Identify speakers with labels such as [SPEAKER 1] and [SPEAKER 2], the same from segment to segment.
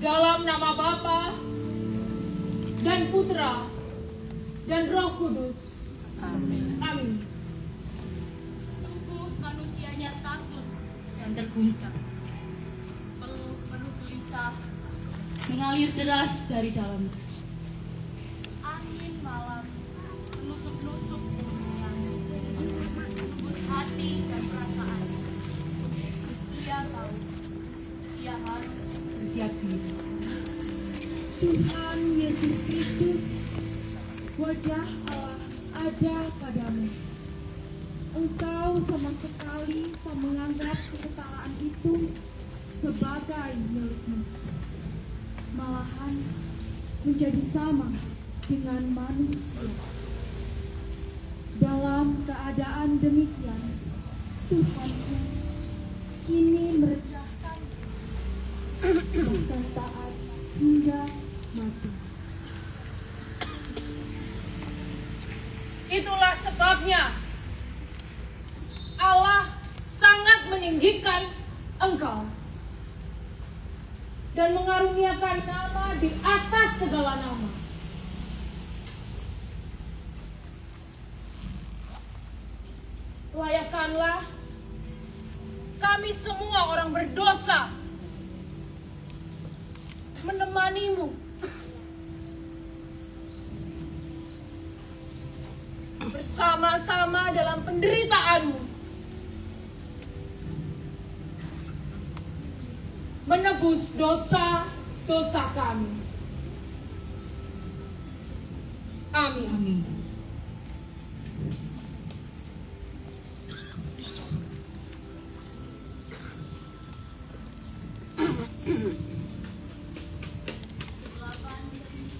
[SPEAKER 1] Dalam nama Bapa dan Putra dan Roh Kudus.
[SPEAKER 2] Amin.
[SPEAKER 1] Amin.
[SPEAKER 3] Tubuh manusianya takut dan terguncang. Penuh gelisah,
[SPEAKER 2] Mengalir deras dari dalam.
[SPEAKER 3] angin malam menusuk-nusuk umurnya, menembus hati dan perasaan. Ia tahu, ia harus
[SPEAKER 2] Bersiap diri.
[SPEAKER 4] Tuhan Yesus Kristus, wajah Allah ada padamu. Engkau sama sekali tak menganggap kesetaraan itu sebagai milikmu. Malahan menjadi sama dengan manusia. Dalam keadaan demikian, Tuhan kini merendahkan bahkan taat hingga mati.
[SPEAKER 1] Itulah sebabnya Allah sangat meninggikan engkau dan mengaruniakan nama di atas segala nama. Layakkanlah kami semua orang berdosa menemanimu bersama-sama dalam penderitaanmu, menebus dosa-dosa kami. Amin.
[SPEAKER 2] Amin.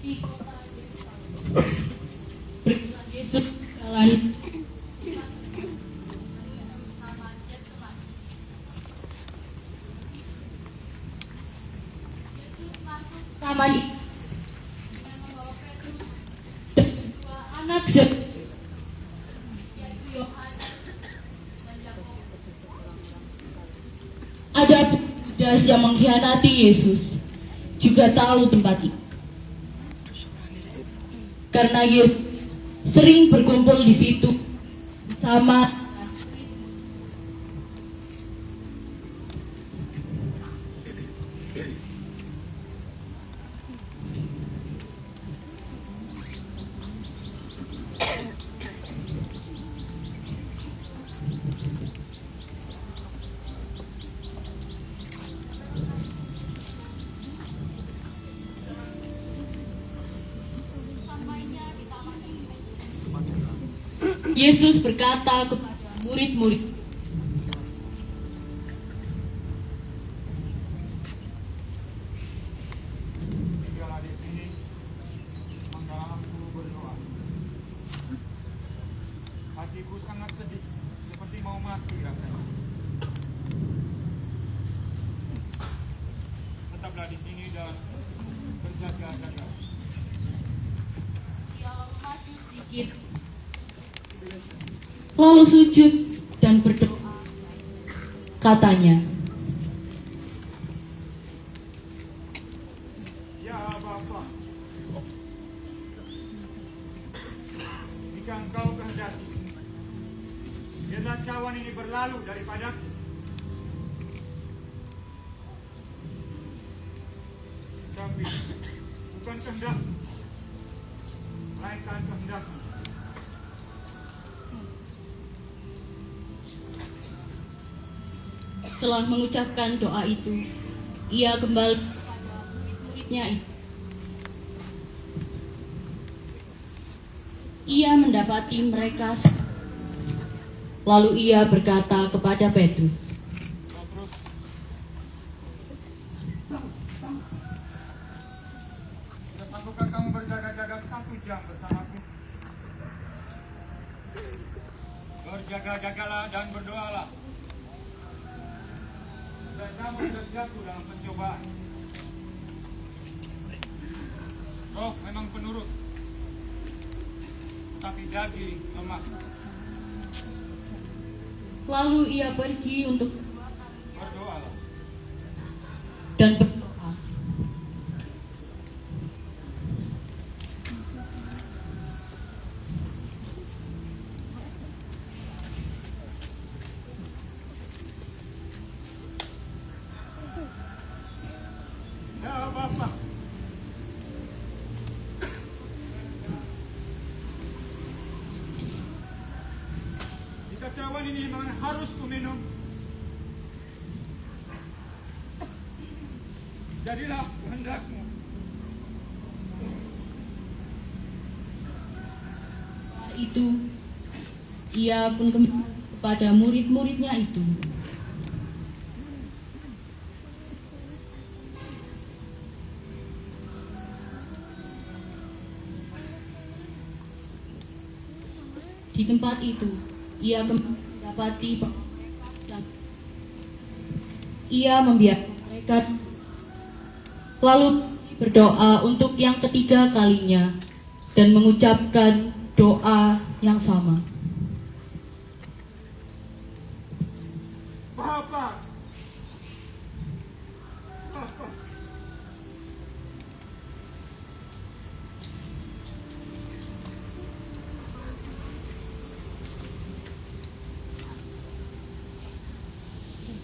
[SPEAKER 2] Di kota Yerusalem. Berjalan Yesus jalan
[SPEAKER 3] sama Getsemani. Yesus masuk
[SPEAKER 2] sama di
[SPEAKER 3] dan membawa Petrus
[SPEAKER 2] dan dua anak Zebedei,
[SPEAKER 3] yaitu Yohanes dan Yakobus.
[SPEAKER 2] ada Yudas yang mengkhianati Yesus juga tahu tempat itu. Karena Yesus sering berkumpul di situ bersama
[SPEAKER 3] Sampainya di taman itu,
[SPEAKER 2] Yesus berkata kepada murid-murid,
[SPEAKER 5] Tinggallah di sini, mendalamku berdoa. Hatiku sangat sedih, seperti mau mati rasanya. Tetaplah di sini dan berjaga-jaga.
[SPEAKER 3] ia lalu maju sedikit
[SPEAKER 2] lalu sujud dan berdoa. Katanya,
[SPEAKER 5] Ya Bapa, jika Engkau kehendaki, biarlah cawan ini berlalu daripadaku. Tapi bukan kehendak, melainkan kehendak-Mu.
[SPEAKER 2] setelah mengucapkan doa itu, ia kembali kepada murid-muridnya itu. Ia mendapati mereka, lalu ia berkata kepada Petrus,
[SPEAKER 5] Petrus, sudah sanggupkah kamu berjaga-jaga 1 jam bersamaku? Berjaga-jagalah dan berdoalah, dan kamu tidak jatuh dalam pencobaan. Roh memang penurut, tapi daging lemah.
[SPEAKER 2] lalu ia pergi untuk
[SPEAKER 5] Berdoalah.
[SPEAKER 2] dan berdoa.
[SPEAKER 5] cawan ini memang harus kuminum. Jadilah kehendakmu.
[SPEAKER 2] Itu ia pun kembali kepada murid-muridnya itu. Di tempat itu ia mendapati dan ia membiarkan mereka lalu berdoa untuk yang ketiga kalinya dan mengucapkan doa yang sama.
[SPEAKER 5] Bapa, Bapa,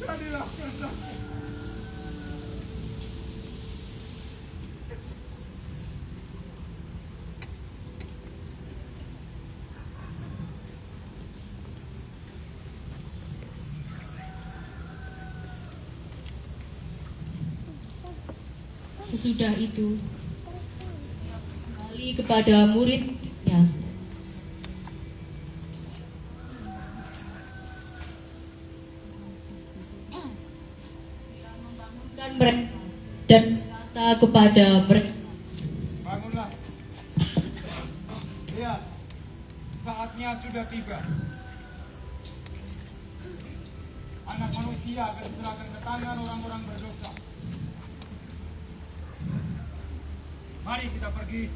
[SPEAKER 5] jadilah kehendakmu.
[SPEAKER 2] Sesudah itu kembali kepada muridnya. Dia membangunkan mereka dan berkata kepada mereka,
[SPEAKER 5] Bangunlah. Lihat, saatnya sudah tiba. Anak manusia akan diserahkan ke tangan orang-orang berdosa. Mari kita pergi.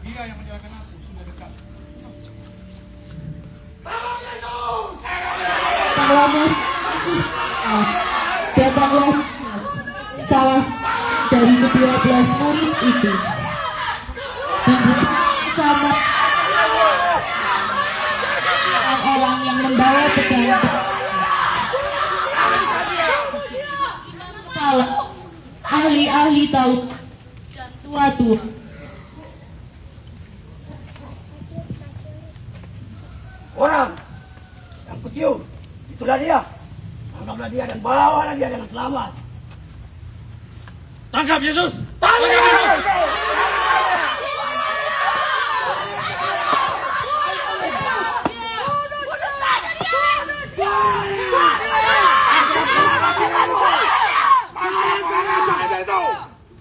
[SPEAKER 5] Dia yang menyerahkan aku sudah dekat.
[SPEAKER 2] datanglah salah dari ke-12 murid itu dan bersama orang yang membawa pedang kepala ahli-ahli Taurat dan tua-tua.
[SPEAKER 6] Orang yang kecium, itulah dia. Tangkaplah dia dan bawalah dia dengan selamat.
[SPEAKER 5] Tangkap Yesus!
[SPEAKER 6] Tangkap Yesus!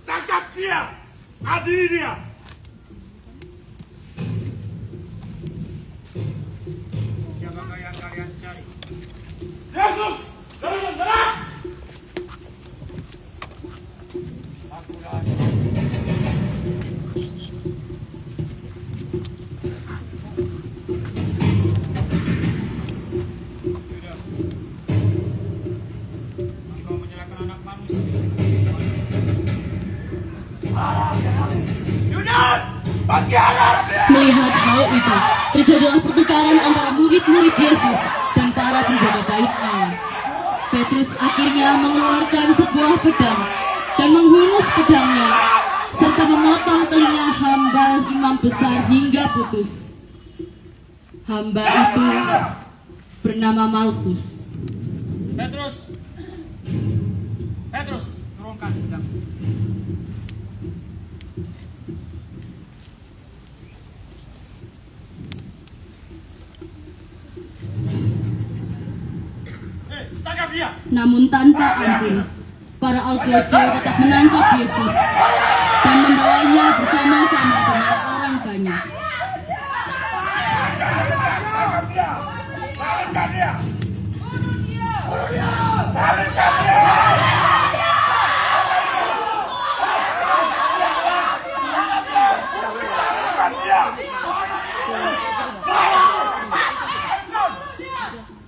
[SPEAKER 5] Tangkap dia! Adili dia! Siapakah yang kalian cari? Yesus! Dari Nazaret! Akulah. Yudas, engkau menyerahkan anak manusia. Yudas!
[SPEAKER 2] Melihat hal itu, terjadilah pertukaran antara murid-murid Yesus dan para penjaga bait Allah. Petrus akhirnya mengeluarkan sebuah pedang dan menghunus pedangnya serta memotong telinga hamba imam besar hingga putus. Hamba itu bernama Malkus.
[SPEAKER 5] Petrus! Petrus, turunkan pedang. Tangkap dia!
[SPEAKER 2] Namun tanpa ampun, para algojo tetap menangkap Yesus dan membawanya bersama-sama dengan orang banyak.
[SPEAKER 5] Tangkap dia! Salibkan dia! Bunuh dia! Bunuh dia! Salibkan dia!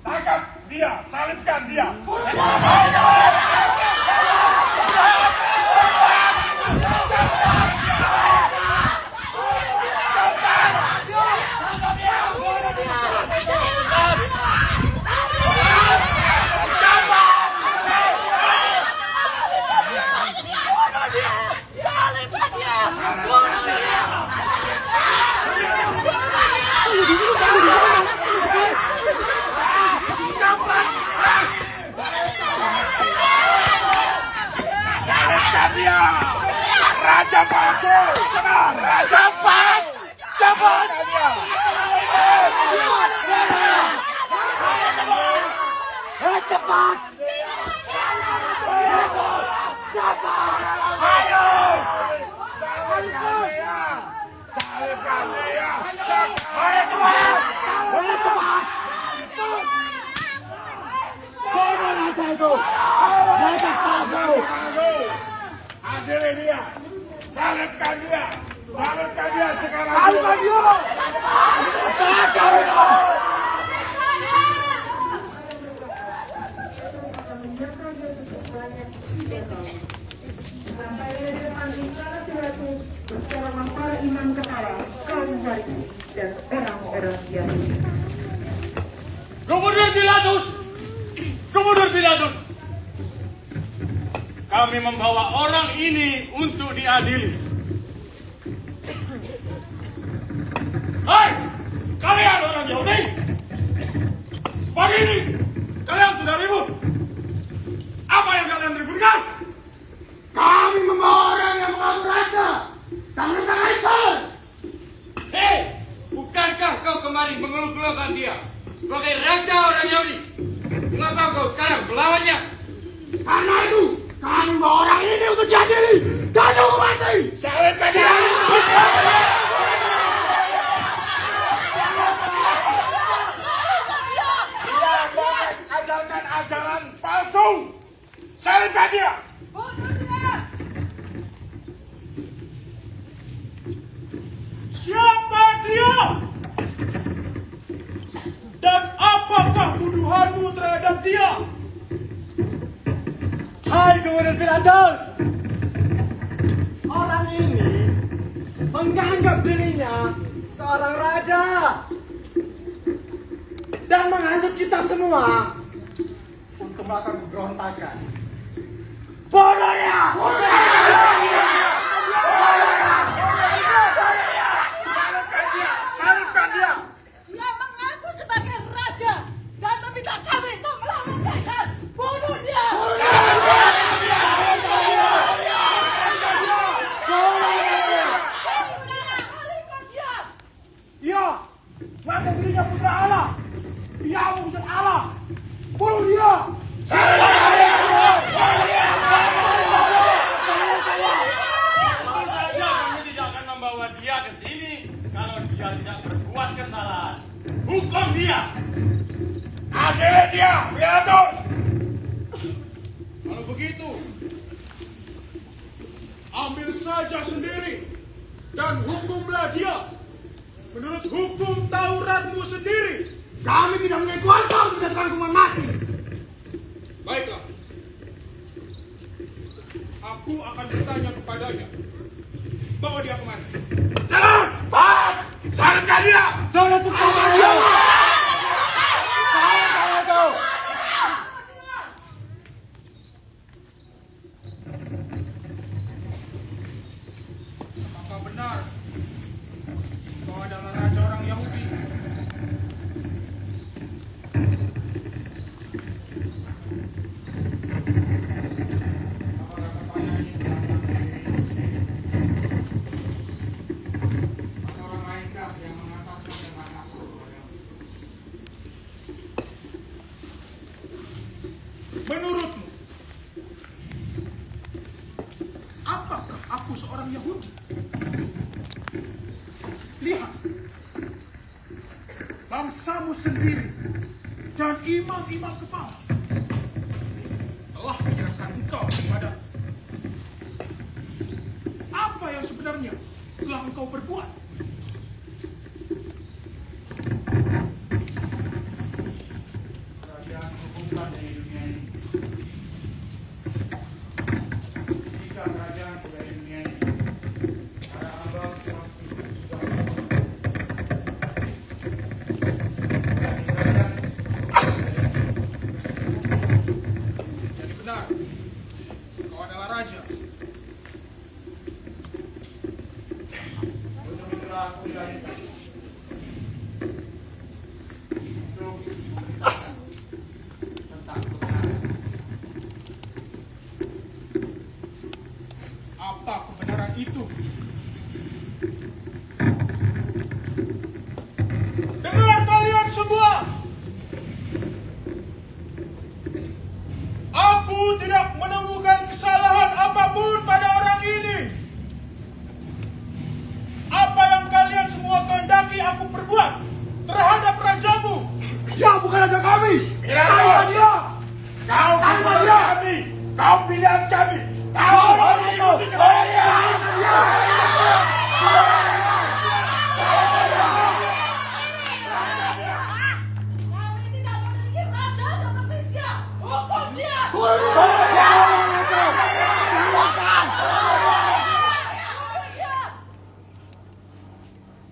[SPEAKER 5] Tangkap dia! Salibkan dia! dia. Raja palsu. Raja palsu. Cepat.
[SPEAKER 6] Cepat!
[SPEAKER 5] Ayo. Salibkan dia.
[SPEAKER 6] Ayo cepat! Ayo cepat! Bunuh raja itu! Raja palsu!
[SPEAKER 5] Adili dia. Salibkan dia. Salibkan dia sekarang.
[SPEAKER 6] Salibkan dia! Takar itu!
[SPEAKER 4] Sampai di depan istana Pilatus bersama para imam kepala, kaum Farisi dan orang-orang Yahudi.
[SPEAKER 7] Gubernur Pilatus! Gubernur Pilatus! Kami membawa orang ini untuk diadili. Hai! Kalian orang Yahudi! Pagi ini, kalian sudah ribut. Apa yang kalian ributkan?
[SPEAKER 6] Kami membawa orang yang mengaku raja dan menentang Kaisar.
[SPEAKER 7] Hei! Bukankah kau kemarin mengeluh-keluhkan dia sebagai raja orang Yahudi? Mengapa kau sekarang melawannya?
[SPEAKER 6] Karena itu, kami membawa orang ini untuk diadili dan dihukum mati.
[SPEAKER 5] Salibkan dia. Dia mengajarkan ajaran palsu. Salibkan dia.
[SPEAKER 7] Siapa dia? Dan apakah tuduhanmu terhadap dia?
[SPEAKER 8] Hai Gubernur Pilatus, orang ini menganggap dirinya seorang raja dan menghasut kita semua untuk melakukan pemberontakan.
[SPEAKER 6] Bunuh dia!
[SPEAKER 5] Salibkan dia. Salibkan dia.
[SPEAKER 3] Dia mengaku sebagai raja dan meminta kami untuk melawan Kaisar. Bunuh dia!
[SPEAKER 6] Iya, menganggap dirinya putra Allah. Dia mewujud Allah. Bunuh dia!
[SPEAKER 7] Tentu saja kami tidak akan membawa dia ke sini kalau dia tidak berbuat kesalahan. Hukum dia.
[SPEAKER 5] Adili dia. Pilatus.
[SPEAKER 7] Kalau begitu, ambil saja sendiri dan hukumlah dia menurut hukum Tauratmu sendiri.
[SPEAKER 6] Kami tidak punya kuasa untuk menjatuhkan hukuman mati.
[SPEAKER 7] Baiklah. Aku akan bertanya kepadanya. Bawa dia kemana?
[SPEAKER 5] Jalan. Cepat. Salibkan dia.
[SPEAKER 6] Saya tukang dia. Saya tahu.
[SPEAKER 7] Apakah benar kau adalah raja orang Yahudi? Menurutmu, apakah aku seorang Yahudi? Lihat, bangsamu sendiri dan imam-imam kepala telah menyerahkan engkau kepada. Apa yang sebenarnya telah engkau perbuat? Kerajaan hukumkan dari dunia ini. Jika kerajaan dari dunia ini, para abang pasti sudah jadi benar, kau adalah raja. Betul-betul aku dilanjutkan untuk tentang kebenaran.
[SPEAKER 5] itu. Dengar kalian semua. Aku tidak menemukan kesalahan apapun pada orang ini. Apa yang kalian semua kehendaki aku perbuat terhadap rajamu.
[SPEAKER 8] Dia bukan raja kami.
[SPEAKER 5] Terima dia.
[SPEAKER 7] Kau bukan kami. Kau pilihan kami. Kau harus mengikuti kami.
[SPEAKER 3] Kami tidak memiliki raja seperti dia. Hukum dia.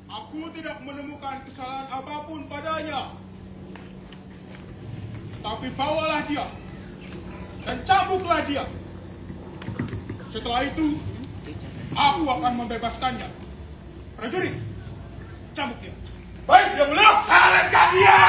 [SPEAKER 5] Aku tidak menemukan kesalahan apapun padanya. Tapi bawalah dia dan cabuklah dia. Setelah itu, aku akan membebaskannya. Prajurit, cabuk dia. Baik, yang mulia.
[SPEAKER 7] Salahkan dia.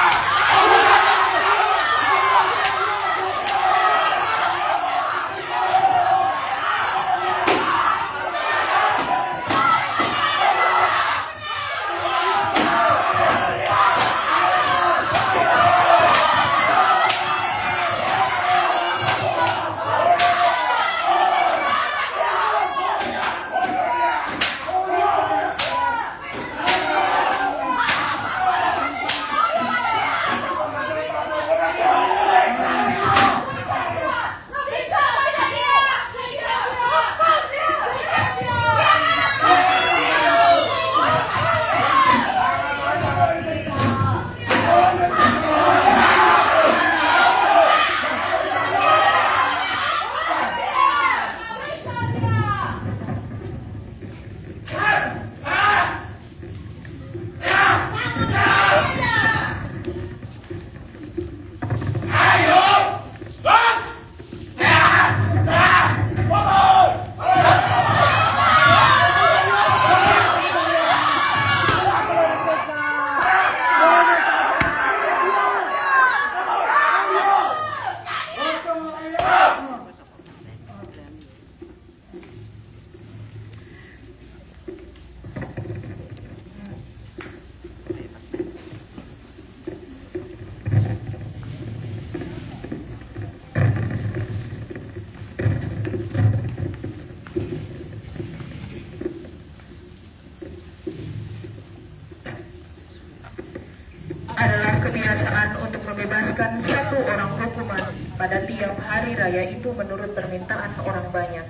[SPEAKER 4] Adalah kebiasaan untuk membebaskan satu orang hukuman pada tiap hari raya itu menurut permintaan orang banyak.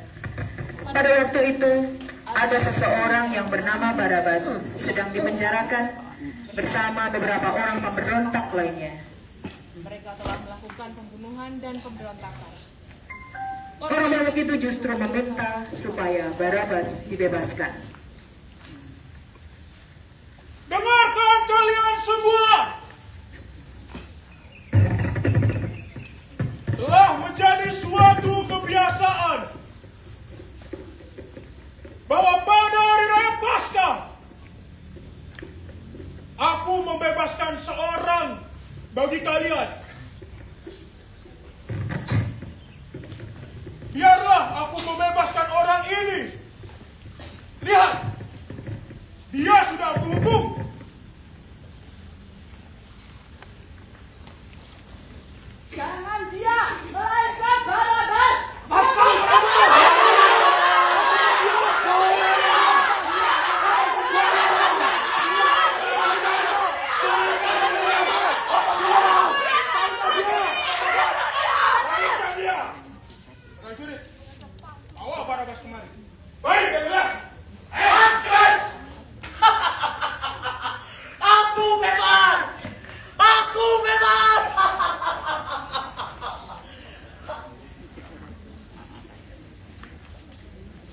[SPEAKER 4] Pada waktu itu, ada seseorang yang bernama Barabas sedang dipenjarakan bersama beberapa orang pemberontak lainnya.
[SPEAKER 1] Mereka telah melakukan pembunuhan dan pemberontakan.
[SPEAKER 4] Orang banyak itu justru meminta supaya Barabas dibebaskan.
[SPEAKER 5] Dengarkan kalian semua. Telah menjadi suatu kebiasaan bahwa pada hari raya Paskah aku membebaskan seorang bagi kalian. Biarlah aku membebaskan orang ini. Lihat, dia sudah aku hukum.
[SPEAKER 3] Jangan dia, melainkan Barabas.
[SPEAKER 5] Prajurit, bawa Barabas kemari.
[SPEAKER 7] Baik, yang mulia.
[SPEAKER 8] Aku bebas. Aku bebas.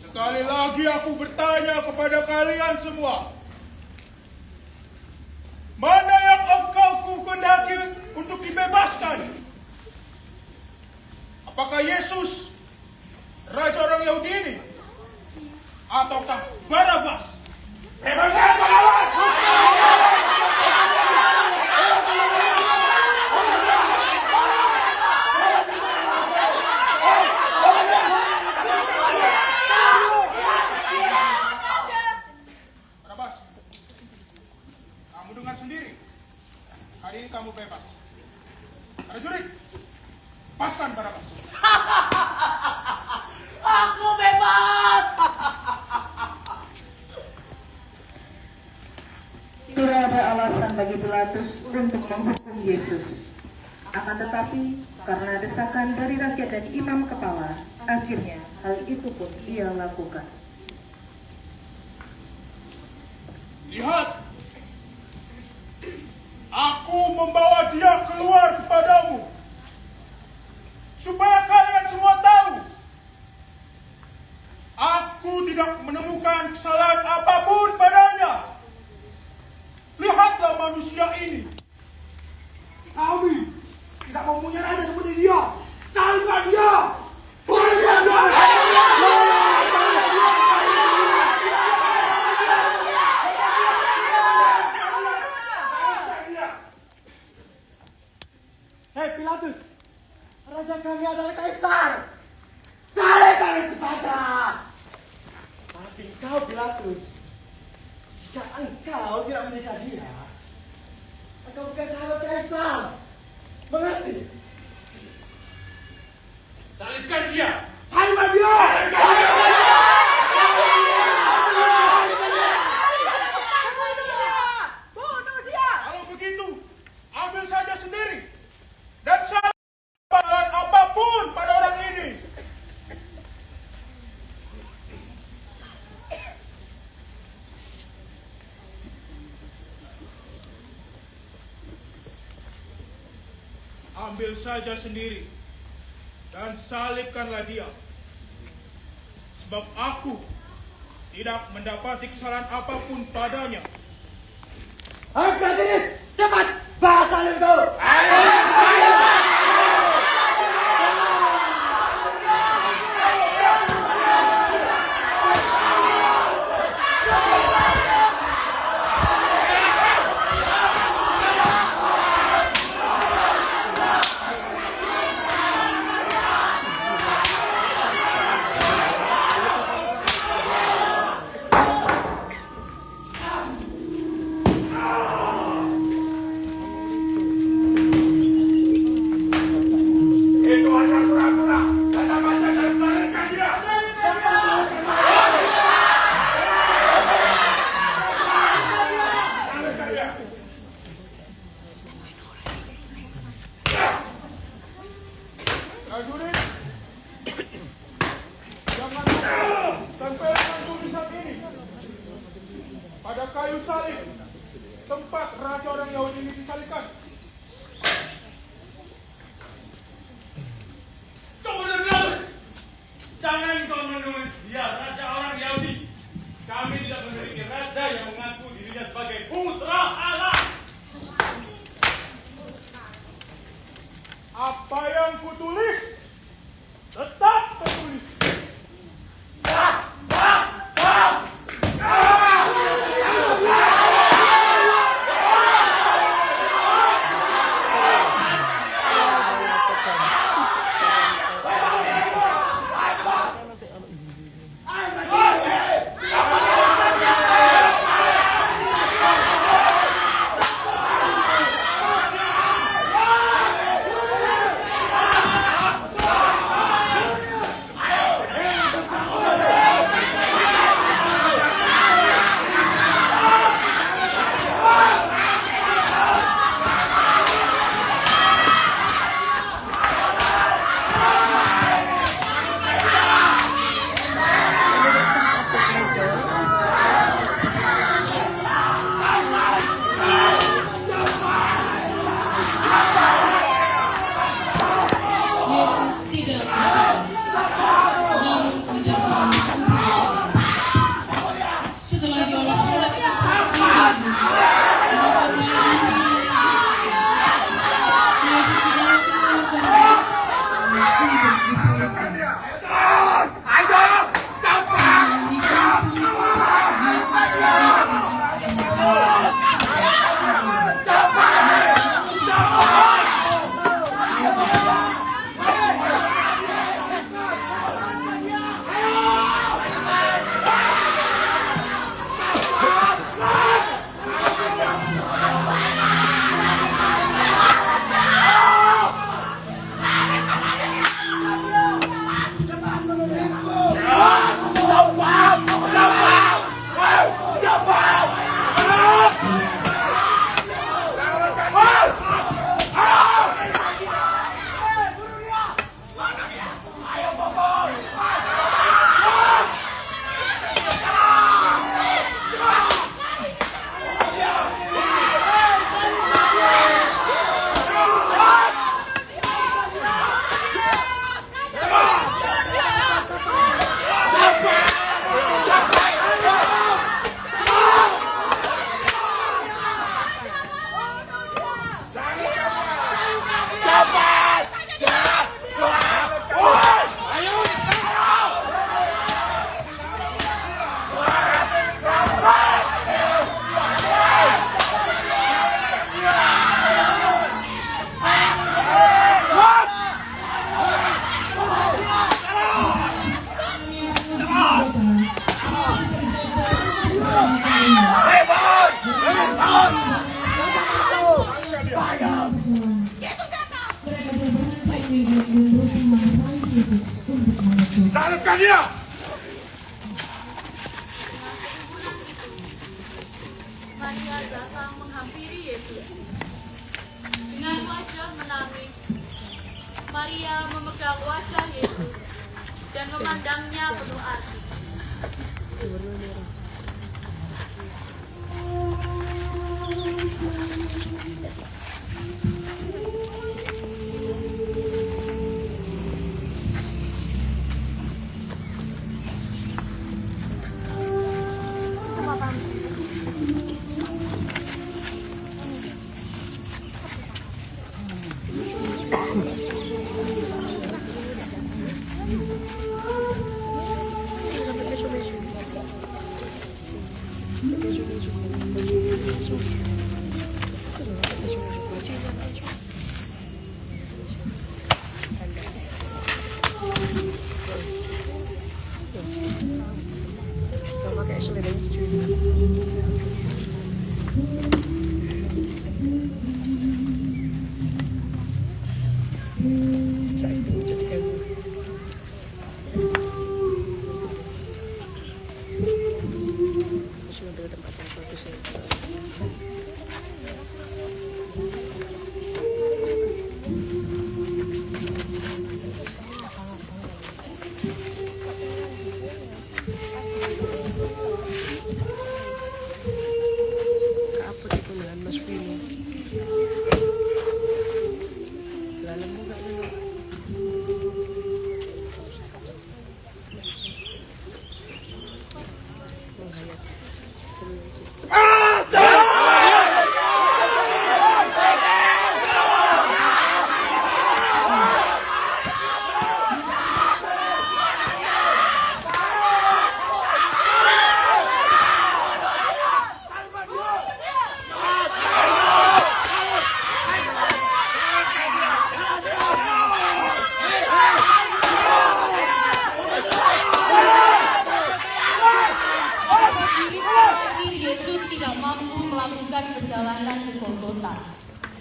[SPEAKER 5] Sekali lagi aku bertanya kepada kalian semua. Mana yang engkau kehendaki untuk dibebaskan? Apakah Yesus, Raja orang Yahudi ini? Ataukah Barabas?
[SPEAKER 7] Bebaskan Barabas.
[SPEAKER 4] desakan dari rakyat dan imam kepala, akhirnya hal itu pun ia lakukan.
[SPEAKER 5] Lihat, aku membawa dia keluar kepadamu, supaya kalian semua tahu, aku tidak menemukan kesalahan apapun padanya. Lihatlah manusia ini. Kami tidak mempunyai raja seperti dia. Carilah dia.
[SPEAKER 8] Hei Pilatus, raja kami adalah kaisar. Salibkan itu saja. Tapi kau Pilatus, jika engkau tidak menyiksa dia, engkau bukan sahabat kaisar. Mengerti?
[SPEAKER 5] Salibkan dia.
[SPEAKER 8] Salibkan dia.
[SPEAKER 3] Bunuh dia!
[SPEAKER 5] Kalau begitu, ambil saja sendiri dan salibkan apapun pada orang ini. Ambil saja sendiri dan salibkanlah dia, sebab aku tidak mendapati kesalahan apapun padanya.
[SPEAKER 8] Angkat ini, cepat, bawa salib kau.
[SPEAKER 5] Itu hanya pura-pura. Kenapa saja salibkan dia? Salibkan dia. Prajurit, jangan tempelkan tulisan ini pada kayu salib tempat raja orang Yahudi ini disalibkan.
[SPEAKER 7] Kau benar-benar! Jangan kau menulis dia raja orang Yahudi. Kami tidak memiliki raja yang mengaku dirinya sebagai putra Allah.
[SPEAKER 5] Apa yang kutulis tetap tertulis.
[SPEAKER 2] Yesus tidak bersalah, namun menjatuhkan hukuman. Setelah diolok-olok hingga bunyi, Yesus dibawa keluar dari untuk disalibkan.
[SPEAKER 5] Salibkan dia!
[SPEAKER 3] Maria datang menghampiri Yesus. Dengan wajah menangis, Maria memegang wajah Yesus dan memandangnya penuh arti.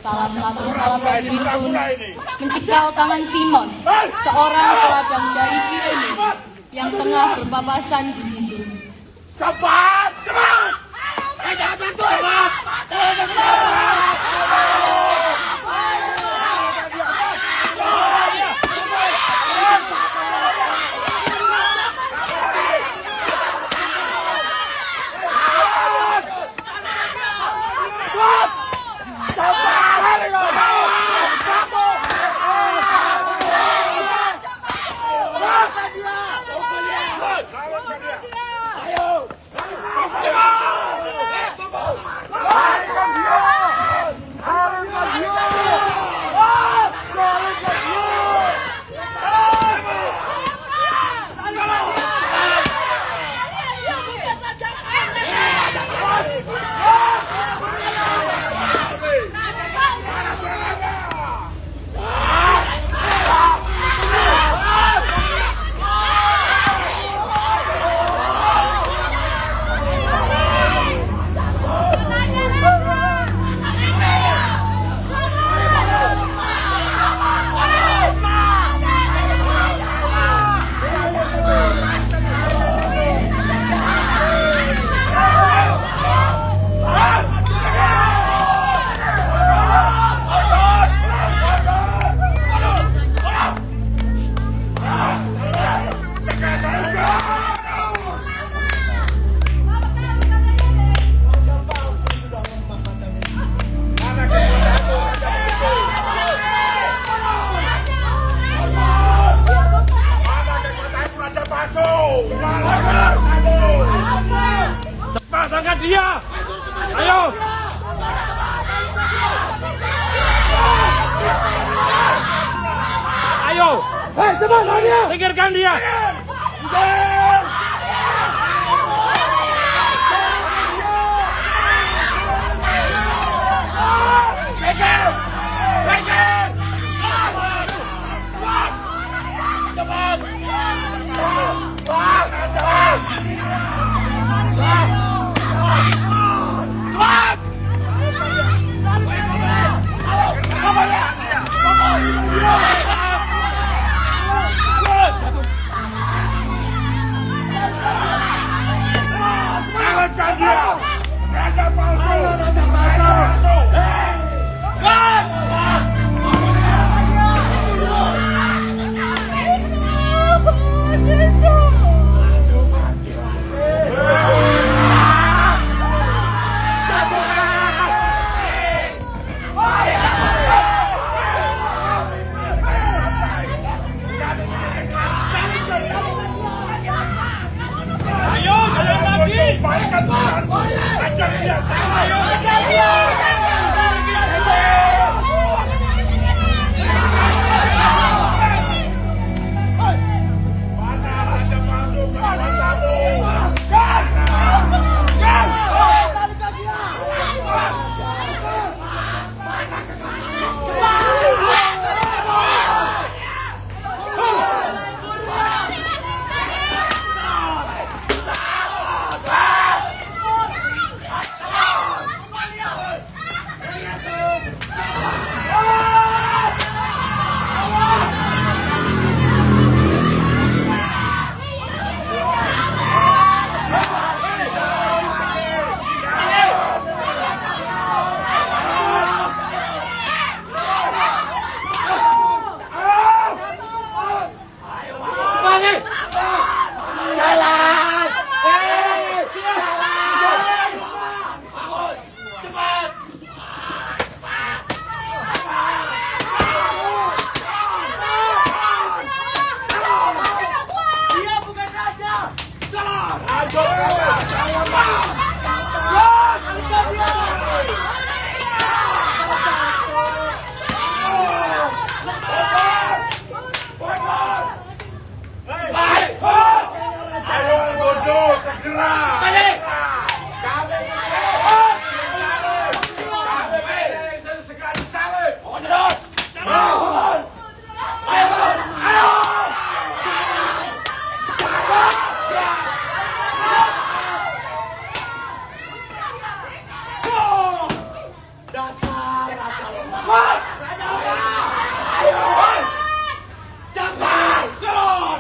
[SPEAKER 2] Salah satu kepala prajurit pun mencekal tangan Simon, seorang pedagang dari Kirene yang tengah berpapasan di situ.
[SPEAKER 5] Cepat! Cepat! Jangan bantu! Cepat!
[SPEAKER 7] Cepat angkat dia! Ayo! Ayo!
[SPEAKER 5] Hei, cepat dia!
[SPEAKER 7] Singkirkan dia!
[SPEAKER 5] Jatuh segera. Kami segera disalib.
[SPEAKER 6] Terus.
[SPEAKER 8] Dasar raja lemah. Cepat turun.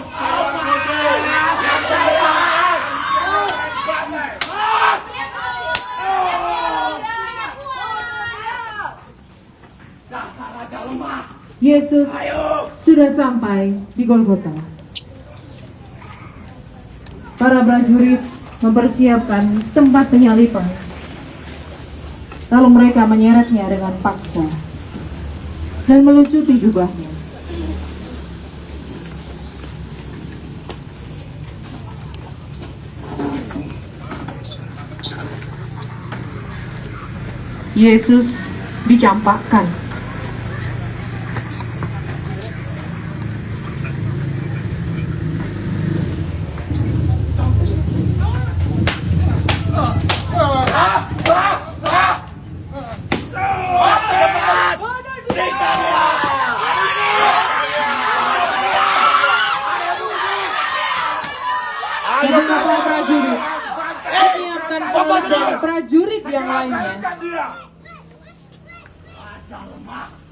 [SPEAKER 8] Dasar raja lemah.
[SPEAKER 1] Yesus sudah sampai di Golgota. Para prajurit mempersiapkan tempat penyalipan. Lalu mereka menyeretnya dengan paksa dan melucuti jubahnya. Yesus dicampakkan. Beberapa prajurit menyiapkan pelot dan prajurit yang lainnya.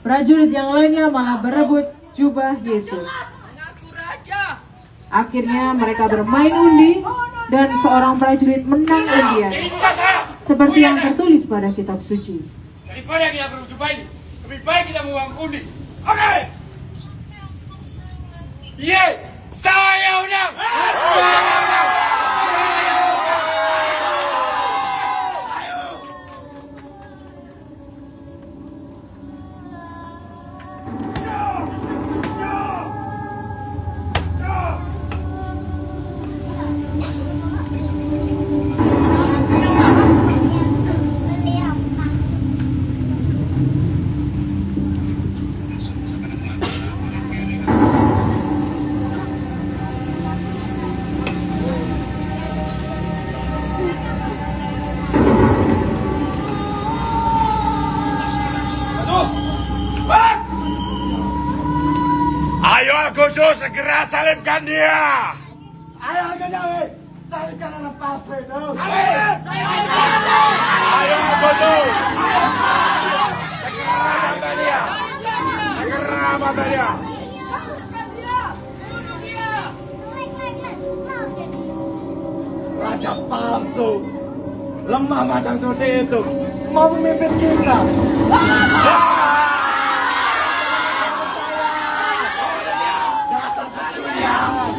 [SPEAKER 1] Prajurit yang lainnya malah berebut jubah Yesus.
[SPEAKER 3] Mengaku raja.
[SPEAKER 1] Akhirnya mereka bermain undi dan seorang prajurit menang undian. Seperti yang tertulis pada kitab suci.
[SPEAKER 5] Daripada kita berjumpa ini, lebih baik kita menguang undi. Oke. Ye, saya undang. Ayo Agustus, segera salibkan dia.
[SPEAKER 8] Ayo Kejawi, salibkan anak palsu itu.
[SPEAKER 5] Ayo Agustus. Segera mata dia. Segera mata dia.
[SPEAKER 8] Raja palsu, lemah macam seperti itu, mau memimpin kita. Dasar pencurian.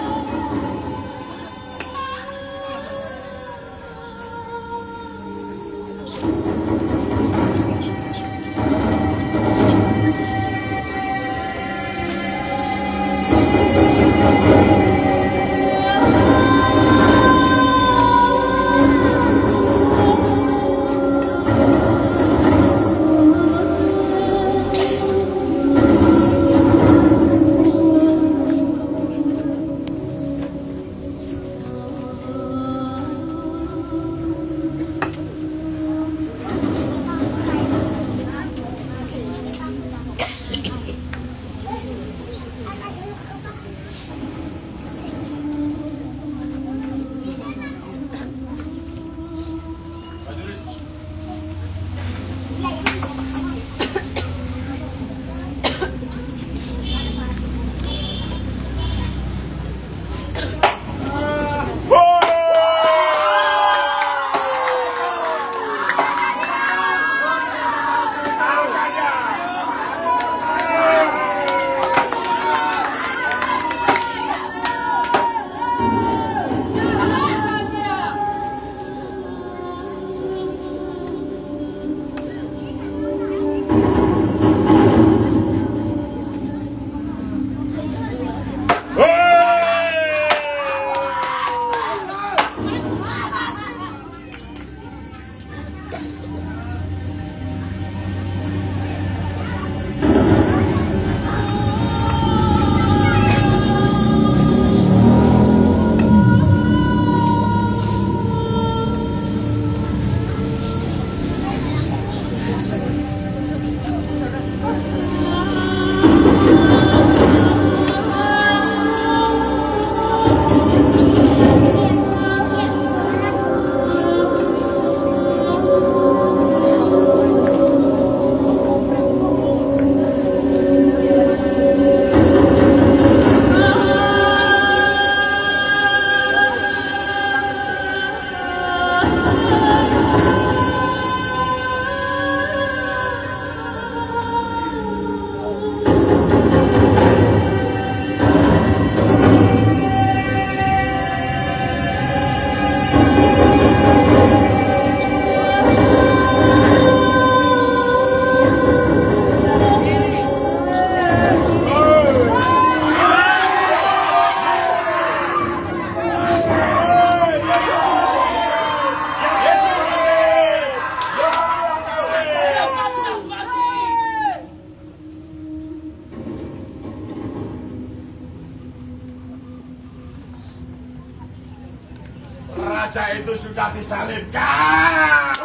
[SPEAKER 5] raja itu sudah disalibkan.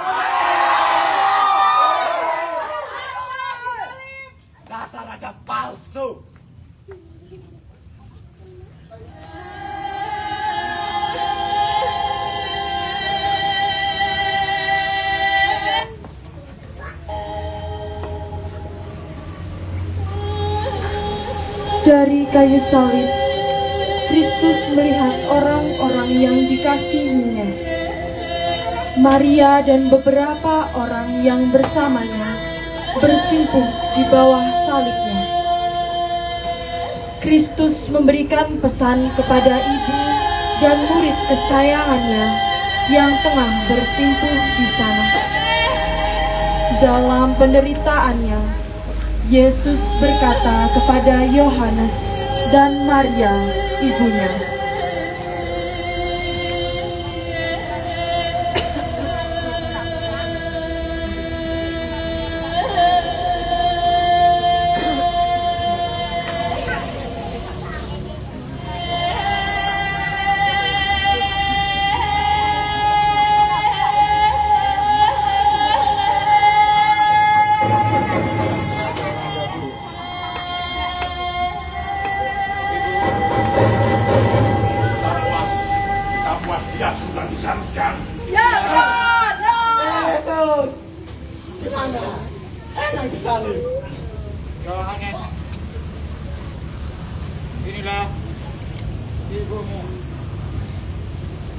[SPEAKER 6] Dasar raja palsu.
[SPEAKER 1] Dari kayu salib, Kristus melihat orang-orang yang dikasihinya. Maria dan beberapa orang yang bersamanya bersimpuh di bawah salibnya. Kristus memberikan pesan kepada ibu dan murid kesayangannya yang tengah bersimpuh di sana. Dalam penderitaannya, Yesus berkata kepada Yohanes dan Maria, ibunya,
[SPEAKER 5] Dia sudah disalibkan.
[SPEAKER 3] Ya Tuhan, ya.
[SPEAKER 6] Yesus, gimana? Enak disalib.
[SPEAKER 8] Yohanes, inilah ibumu.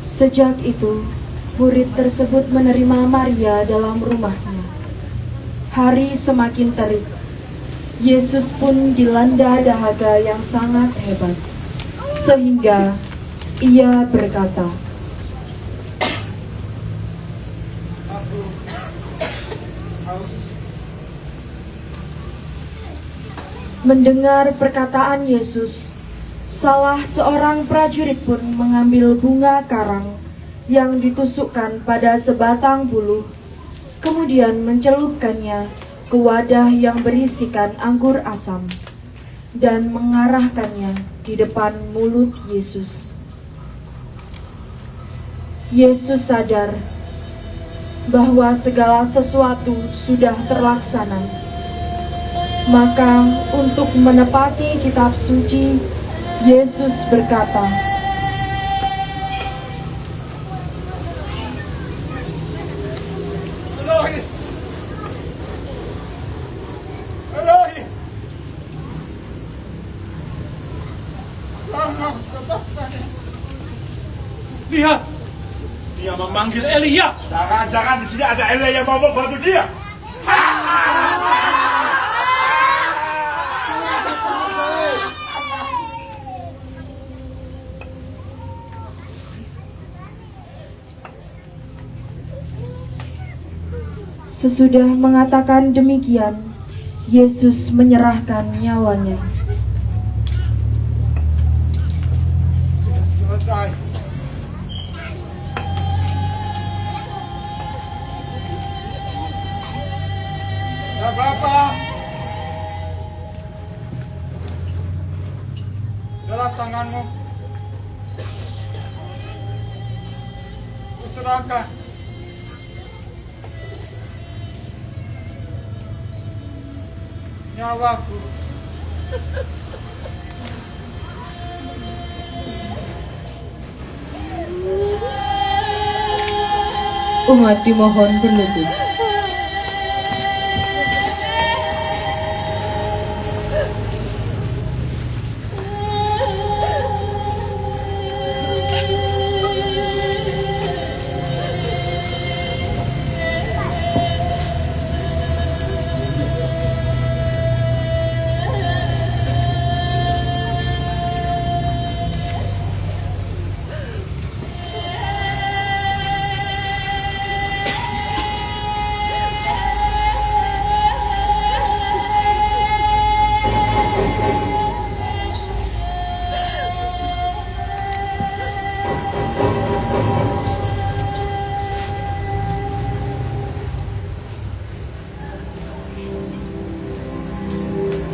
[SPEAKER 1] Sejak itu, murid tersebut menerima Maria dalam rumahnya. Hari semakin terik. Yesus pun dilanda dahaga yang sangat hebat, sehingga ia berkata,
[SPEAKER 8] Aku haus.
[SPEAKER 1] Mendengar perkataan Yesus, salah seorang prajurit pun mengambil bunga karang yang ditusukkan pada sebatang buluh, kemudian mencelupkannya ke wadah yang berisikan anggur asam dan mengarahkannya di depan mulut Yesus. Yesus sadar bahwa segala sesuatu sudah terlaksana. Maka untuk menepati kitab suci, Yesus berkata,
[SPEAKER 5] Elohi, Elohi, lama sabachthani.
[SPEAKER 7] Lihat, dia memanggil Elia.
[SPEAKER 5] Jangan-jangan di sini ada Elia yang mau membantu dia.
[SPEAKER 1] sesudah mengatakan demikian, Yesus menyerahkan nyawanya.
[SPEAKER 5] Sudah selesai. Ya Bapak, dalam tanganmu kuserahkan nyawaku.
[SPEAKER 1] Umat dimohon berlutut.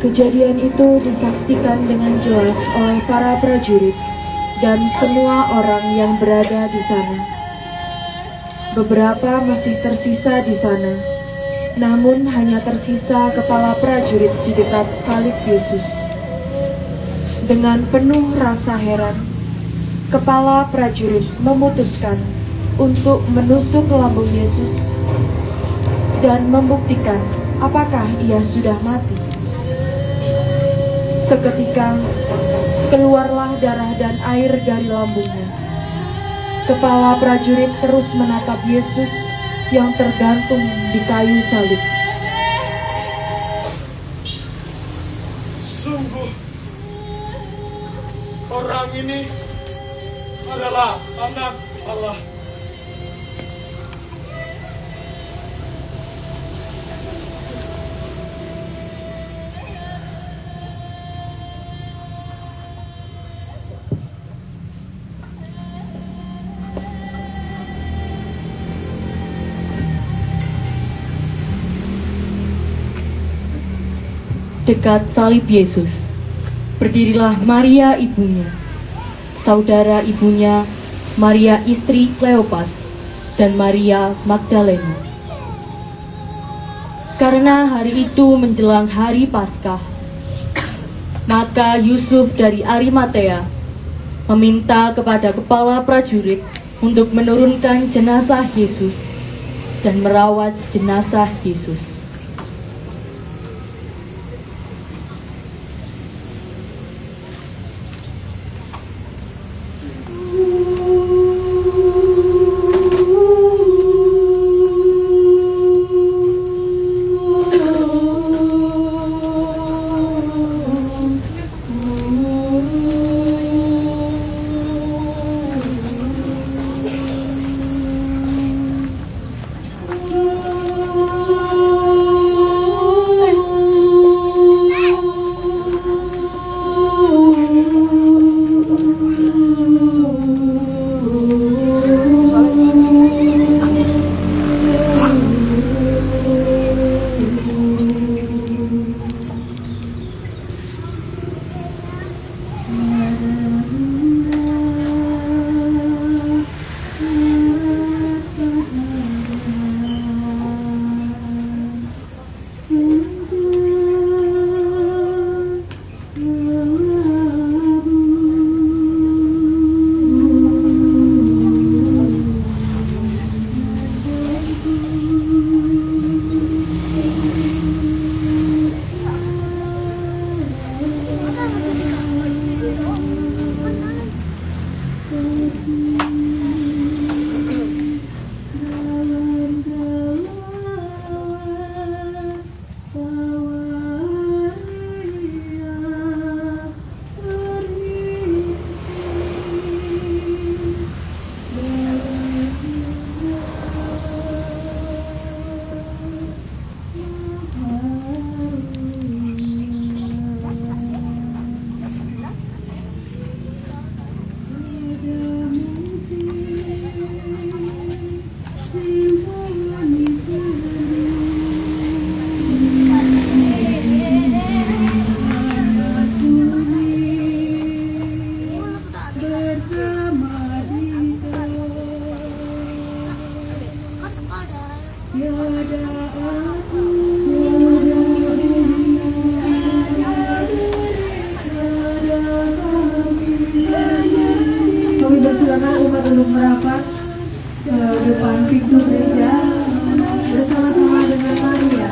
[SPEAKER 1] Kejadian itu disaksikan dengan jelas oleh para prajurit dan semua orang yang berada di sana. Beberapa masih tersisa di sana, namun hanya tersisa kepala prajurit di dekat salib Yesus. Dengan penuh rasa heran, kepala prajurit memutuskan untuk menusuk lambung Yesus dan membuktikan apakah ia sudah mati. Seketika keluarlah darah dan air dari lambungnya. Kepala prajurit terus menatap Yesus yang tergantung di kayu salib.
[SPEAKER 5] Sungguh, orang ini adalah anak Allah.
[SPEAKER 2] Dekat salib Yesus, berdirilah Maria ibunya, saudara ibunya Maria istri Kleopas, dan Maria Magdalena. Karena hari itu menjelang hari Paskah, maka Yusuf dari Arimatea meminta kepada kepala prajurit untuk menurunkan jenazah Yesus dan merawat jenazah Yesus.
[SPEAKER 1] Kami bersilakan umat untuk merapat ke depan pintu gereja bersama-sama dengan Maria.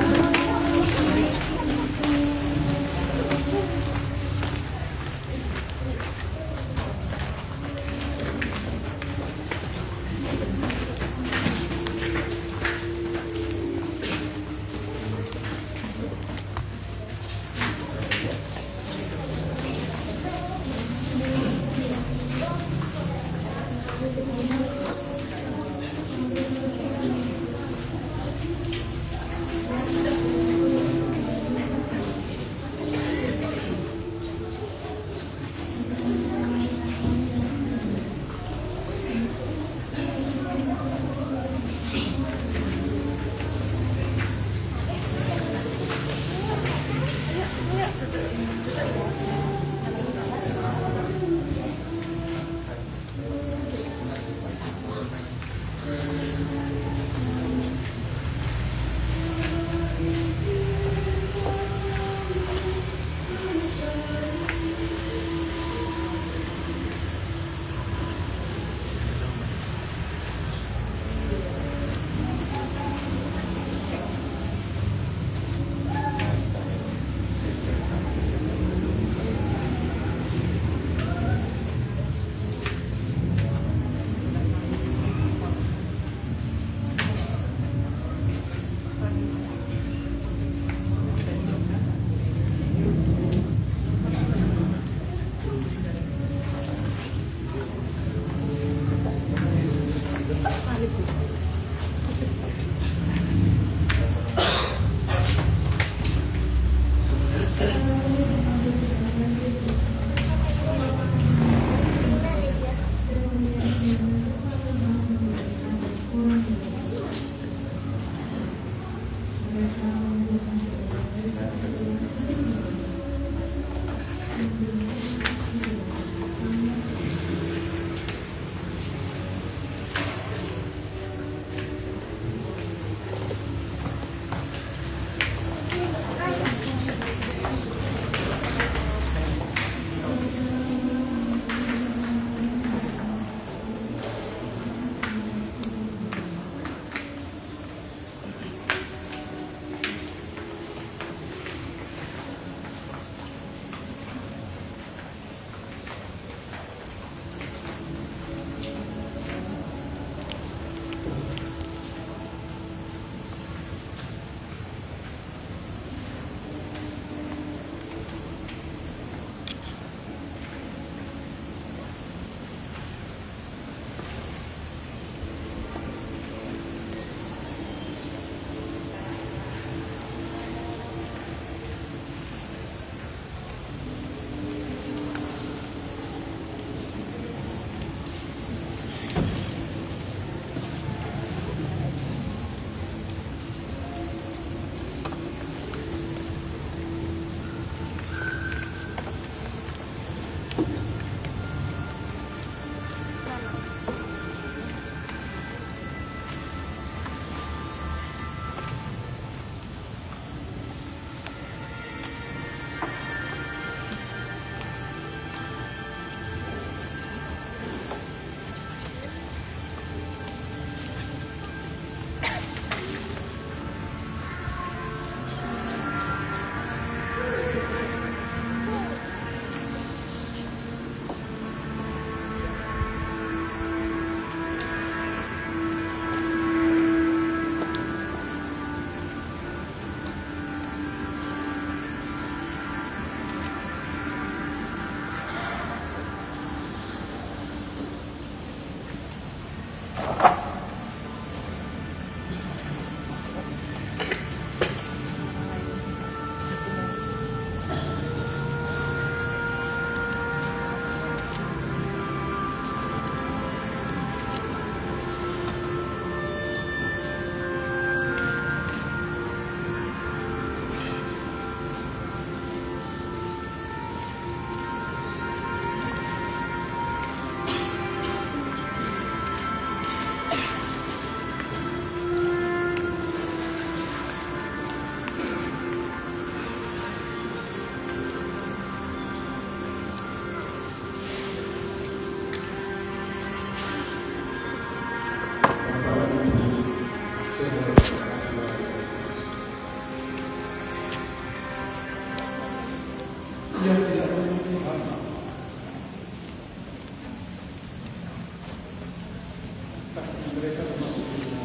[SPEAKER 5] mereka memasuki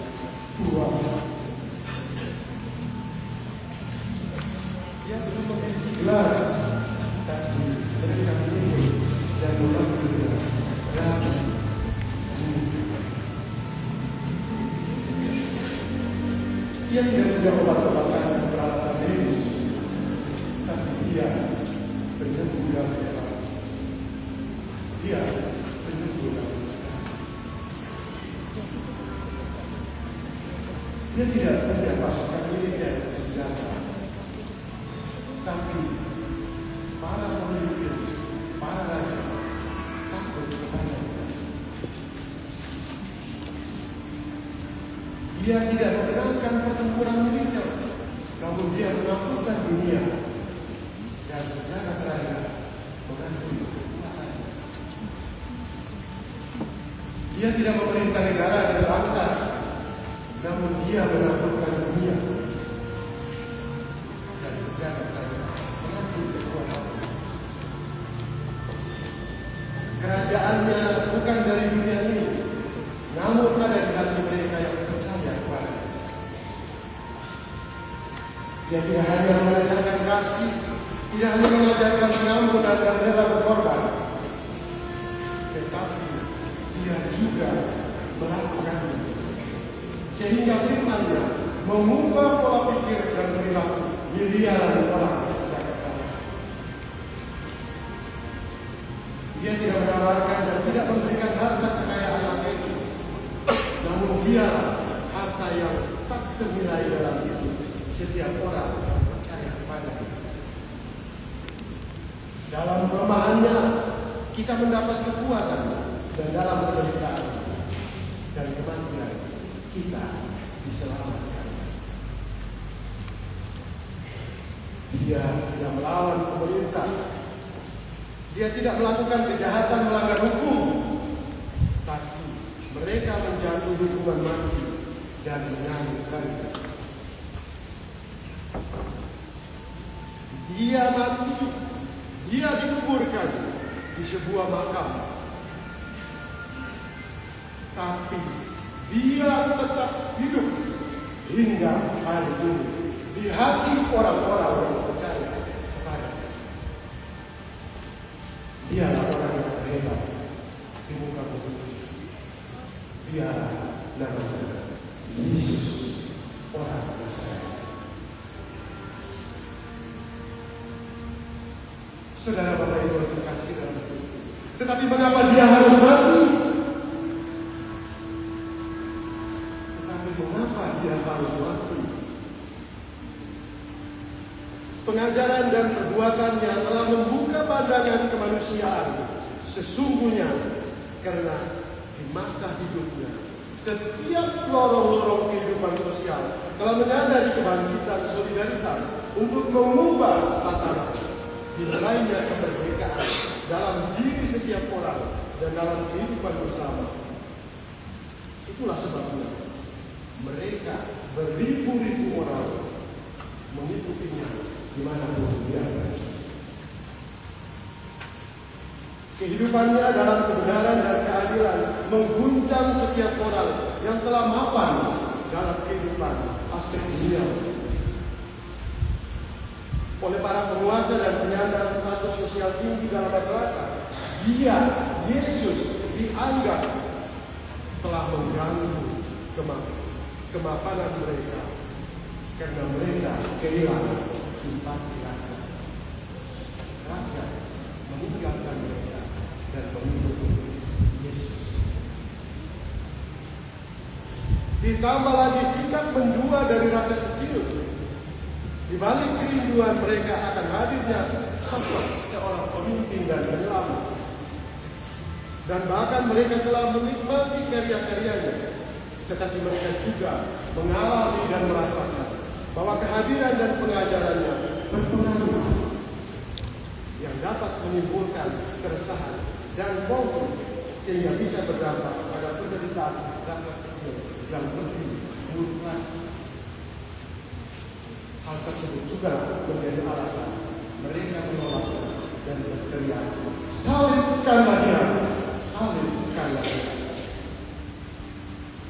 [SPEAKER 5] dua. Dia belum memiliki gelar, tapi mereka menunggu dan mengambil raja. Dia tidak punya obat-obatan dan peralatan medis, tapi dia penyembuh dalam hebat. Dia penyembuh dalam sejarah. Dia tidak punya pasukan militer dan senjata, tapi para pemimpin, para raja takut kepada dia. Dia tidak mengenalkan pertempuran militer, namun dia menaklukkan dunia dan secara terakhir mengakui kekuatannya. Dia tidak memerintah negara dan bangsa, namun dia menaklukkan dunia dan secara terakhir mengakui kekuatannya. Kerajaannya bukan dari dunia ini, namun ada di hati mereka yang percaya kepada dia. Dia tidak hanya mengajarkan kasih, tidak hanya mengajarkan pengampun dan rela berkorban, tetapi dia juga melakukannya. Sehingga firman-Nya mengubah pola pikir dan perilaku miliaran orang sejak kala. Dia tidak menawarkan dan tidak memberikan harta kekayaan materi, namun dialah harta yang tak ternilai dalam hidup setiap orang yang percaya kepada-Nya. Dalam kelemahannya kita mendapat kekuatan, dan dalam penderitaan dan kematian kita diselamatkan. Dia tidak melawan pemerintah. Dia tidak melakukan kejahatan melanggar hukum, tapi mereka menjatuhi hukuman mati dan menyanyikannya. Dia mati, dia dikuburkan di sebuah makam, tapi dia tetap hidup hingga hari ini di hati orang-orang yang percaya kepada-Nya. Dialah orang yang terhebat di muka bumi. Dialah namanya Yesus, orang Nazaret. Saudara Bapak Ibu yang terkasih dalam Kristus, tetapi mengapa dia harus mati? Tetapi mengapa dia harus mati? Pengajaran dan perbuatannya telah membuka pandangan kemanusiaan. Sesungguhnya karena di masa hidupnya setiap lorong-lorong kehidupan sosial telah menyadari kebangkitan solidaritas untuk mengubah tatanan. Dimulainya kemerdekaan dalam diri setiap orang dan dalam kehidupan bersama. Itulah sebabnya mereka beribu-ribu orang mengikutinya dimanapun dia berada. Kehidupannya dalam kebenaran dan keadilan mengguncang setiap orang yang telah mapan dalam kehidupan aspek dunia. Oleh para penguasa dan penyandang status sosial tinggi dalam masyarakat, dia, Yesus, dianggap telah mengganggu kemapanan mereka karena mereka kehilangan simpati rakyat. Rakyat meninggalkan mereka dan mengikuti Yesus. Ditambah lagi sikap mendua dari rakyat kecil. Di balik kerinduan mereka akan hadirnya sosok seorang pemimpin dan penyelamat. Dan bahkan mereka telah menikmati karya-karyanya, tetapi mereka juga mengalami dan merasakan bahwa kehadiran dan pengajarannya berpengaruh yang dapat menimbulkan keresahan dan konflik sehingga bisa berdampak pada penderitaan rakyat kecil yang lebih buruk lagi. Hal tersebut juga menjadi alasan mereka menolak dan berteriak, "Salibkanlah dia! Salibkanlah dia!"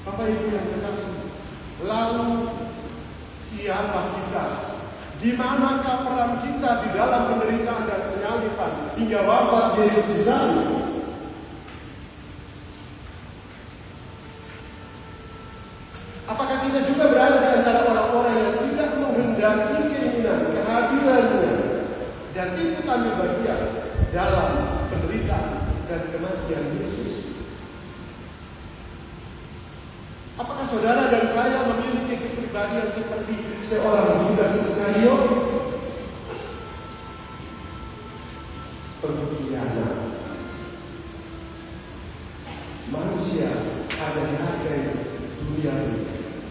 [SPEAKER 5] Bapak Ibu yang terkasih, lalu siapa kita? Di manakah peran kita di dalam penderitaan dan penyaliban hingga wafat Yesus di sana? Apakah kita juga berada di antara orang-orang yang tidak menghendaki keinginan kehadirannya dan ikut ambil bagian dalam penderitaan dan kematian Yesus? Apakah saudara dan saya memiliki kepribadian seperti seorang Yudas Iskariot? Pengkhianat. Manusia ada di harga dunia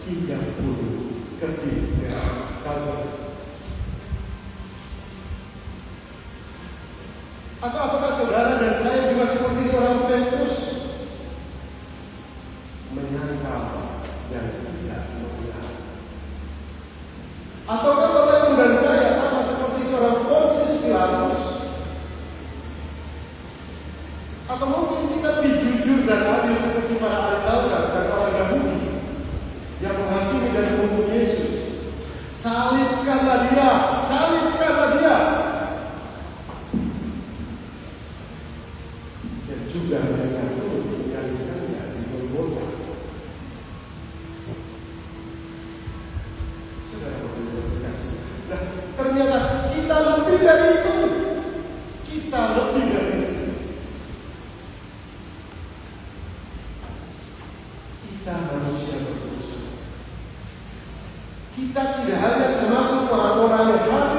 [SPEAKER 5] 30 keping saja. Atau apakah saudara dan saya juga seperti seorang Petrus, menyangkal dan tidak mengenal? Ataukah Bapak Ibu dan saya sama seperti seorang Pontius Pilatus? Atau mungkin kita lebih jujur dan adil seperti para ahli Taurat dan orang Yahudi yang menghakimi dan menghukum Yesus? Salibkanlah dia, salibkanlah dia. Dan juga mereka turun menyanyikannya di Golgota. Saudara berkasih. Nah, ternyata kita lebih dari itu. Kita lebih dari itu. Kita manusia berdosa. Kita tidak hanya termasuk orang-orang yang hadir